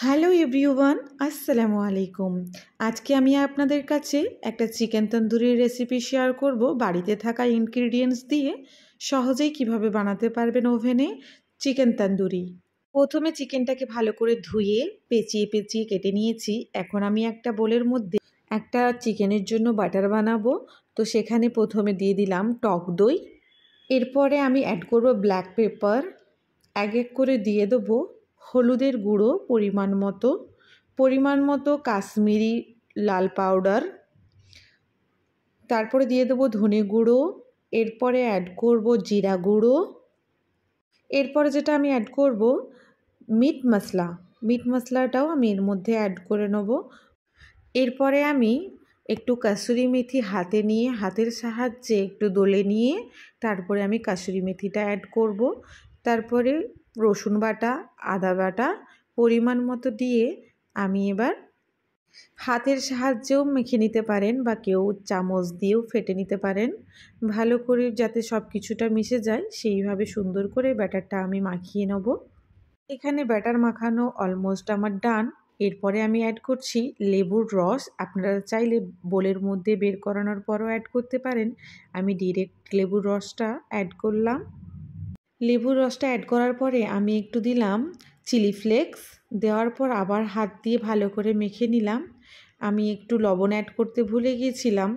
Hello everyone, আসসালামু আলাইকুম। আজকে আমি আপনাদের কাছে একটা চিকেন তন্দুরির রেসিপি শেয়ার করব। বাড়িতে থাকা ইনগ্রিডিয়েন্টস দিয়ে সহজেই কিভাবে বানাতে পারবেন ওভেনে চিকেন তন্দুরি। প্রথমে চিকেনটাকে ভালো করে ধুয়ে পেঁচিয়ে পেঁচিয়ে কেটে নিয়েছি। এখন আমি একটা বোলের মধ্যে একটা চিকেনের জন্য বাটার বানাবো। তো সেখানে প্রথমে দিয়ে দিলাম টক দই। এরপরে আমি অ্যাড করব ব্ল্যাক পেপার। এক এক করে দিয়ে দেবো হলুদের গুঁড়ো পরিমাণ মতো কাশ্মীরি লাল পাউডার, তারপরে দিয়ে দেবো ধনে গুঁড়ো, এরপরে অ্যাড করব জিরা গুঁড়ো, এরপরে যেটা আমি অ্যাড করব মিট মশলাটাও আমি এর মধ্যে অ্যাড করে নেব। এরপরে আমি একটু কাসুরি মেথি হাতে নিয়ে হাতের সাহায্যে একটু দলে নিয়ে তারপরে আমি কাসুরি মেথিটা অ্যাড করব। তারপরে রসুন বাটা, আদা বাটা পরিমাণ মতো দিয়ে আমি এবার হাতের সাহায্যেও মেখে নিতে পারেন বা কেউ চামচ দিয়েও ফেটে নিতে পারেন, ভালো করে যাতে সব কিছুটা মিশে যায় সেইভাবে সুন্দর করে ব্যাটারটা আমি মাখিয়ে নেব। এখানে ব্যাটার মাখানো অলমোস্ট আমার ডান। এরপরে আমি অ্যাড করছি লেবুর রস। আপনারা চাইলে বোলের মধ্যে বের করানোর পরও অ্যাড করতে পারেন। আমি ডিরেক্ট লেবুর রসটা অ্যাড করলাম। লেবুর রসটা অ্যাড করার পরে আমি একটু দিলাম চিলি ফ্লেক্স। দেওয়ার পর আবার হাত দিয়ে ভালো করে মেখে নিলাম। আমি একটু লবণ অ্যাড করতে ভুলে গিয়েছিলাম,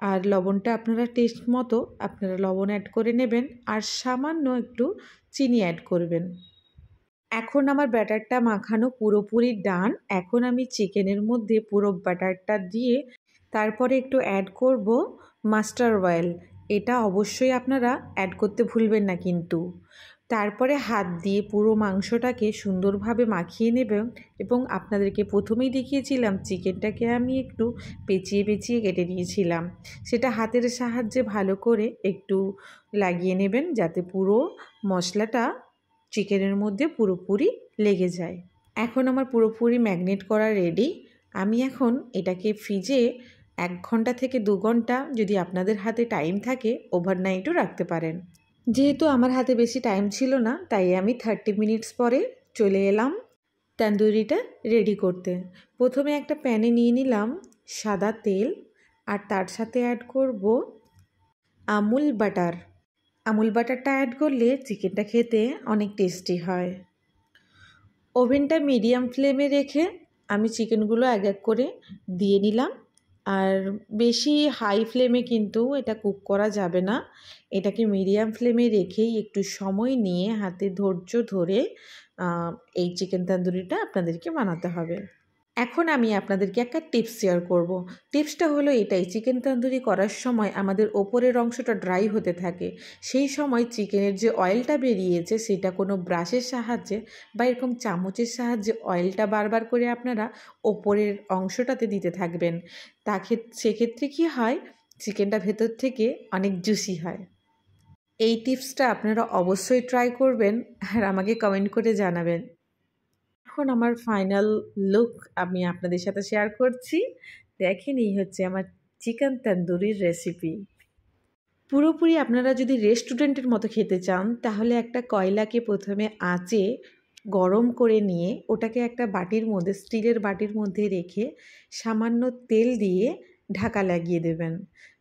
আর লবণটা আপনারা টেস্ট মতো আপনারা লবণ অ্যাড করে নেবেন, আর সামান্য একটু চিনি অ্যাড করবেন। এখন আমার ব্যাটারটা মাখানো পুরোপুরি ডান। এখন আমি চিকেনের মধ্যে পুরো ব্যাটারটা দিয়ে তারপরে একটু অ্যাড করব মাস্টার্ড অয়েল। এটা অবশ্যই আপনারা অ্যাড করতে ভুলবেন না কিন্তু। তারপরে হাত দিয়ে পুরো মাংসটাকে সুন্দরভাবে মাখিয়ে নেবেন। এবং আপনাদেরকে প্রথমেই দেখিয়েছিলাম চিকেনটাকে আমি একটু পেঁচিয়ে পেঁচিয়ে কেটে নিয়েছিলাম, সেটা হাতের সাহায্যে ভালো করে একটু লাগিয়ে নেবেন যাতে পুরো মশলাটা চিকেনের মধ্যে পুরোপুরি লেগে যায়। এখন আমার পুরোপুরি ম্যাগনেট করা রেডি। আমি এখন এটাকে ফ্রিজে 1 ঘন্টা থেকে 2 ঘন্টা, যদি আপনাদের হাতে টাইম থাকে ওভারনাইটও রাখতে পারেন। যেহেতু আমার হাতে বেশি টাইম ছিল না তাই আমি 30 মিনিটস পরে চলে এলাম তন্দুরিটা রেডি করতে। প্রথমে একটা প্যানে নিয়ে নিলাম সাদা তেল, আর তার সাথে অ্যাড করব আমুল বাটারটা অ্যাড করলে চিকেনটা খেতে অনেক টেস্টি হয়। ওভেনটা মিডিয়াম ফ্লেমে রেখে আমি চিকেনগুলো এক এক করে দিয়ে নিলাম। আর বেশি হাই ফ্লেমে কিন্তু এটা কুক করা যাবে না। এটাকে মিডিয়াম ফ্লেমে রেখেই একটু সময় নিয়ে হাতে ধৈর্য ধরে এই চিকেন তন্দুরিটা আপনাদেরকে বানাতে হবে। এখন আমি আপনাদেরকে একটা টিপস শেয়ার করব। টিপসটা হলো এটাই, চিকেন তন্দুরি করার সময় আমাদের ওপরের অংশটা ড্রাই হতে থাকে। সেই সময় চিকেনের যে অয়েলটা বেরিয়েছে সেটা কোনো ব্রাশের সাহায্যে বা এরকম চামচের সাহায্যে অয়েলটা বারবার করে আপনারা ওপরের অংশটাতে দিতে থাকবেন। সেক্ষেত্রে কী হয়, চিকেনটা ভেতর থেকে অনেক জুসি হয়। এই টিপসটা আপনারা অবশ্যই ট্রাই করবেন আর আমাকে কমেন্ট করে জানাবেন। এখন আমার ফাইনাল লুক আমি আপনাদের সাথে শেয়ার করছি। দেখেন, এই হচ্ছে আমার চিকেন তন্দুরির রেসিপি। পুরোপুরি আপনারা যদি রেস্টুরেন্টের মতো খেতে চান তাহলে একটা কয়লাকে প্রথমে আঁচে গরম করে নিয়ে ওটাকে একটা বাটির মধ্যে, স্টিলের বাটির মধ্যে রেখে সামান্য তেল দিয়ে ঢাকা লাগিয়ে দেবেন।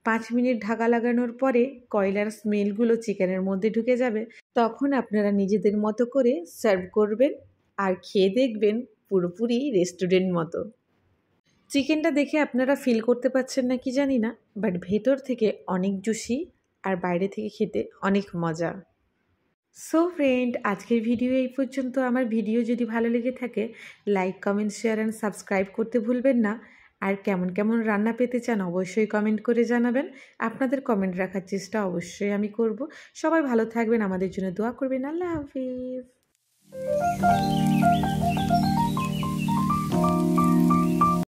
5 মিনিট ঢাকা লাগানোর পরে কয়লার স্মেলগুলো চিকেনের মধ্যে ঢুকে যাবে। তখন আপনারা নিজেদের মতো করে সার্ভ করবেন আর খেয়ে দেখবেন পুরোপুরি রেস্টুরেন্ট মতো। চিকেনটা দেখে আপনারা ফিল করতে পারছেন না কি জানি না, বাট ভেতর থেকে অনেক জুসি আর বাইরে থেকে খেতে অনেক মজা। সো ফ্রেন্ড, আজকের ভিডিও এই পর্যন্ত। আমার ভিডিও যদি ভালো লেগে থাকে like, comment, share and subscribe করতে ভুলবেন না। আর কেমন কেমন রান্না পেতে চান অবশ্যই কমেন্ট করে জানাবেন। আপনাদের কমেন্ট রাখার চেষ্টা অবশ্যই আমি করব। সবাই ভালো থাকবেন, আমাদের জন্য দোয়া করবেন। আল্লাহ হাফিজ।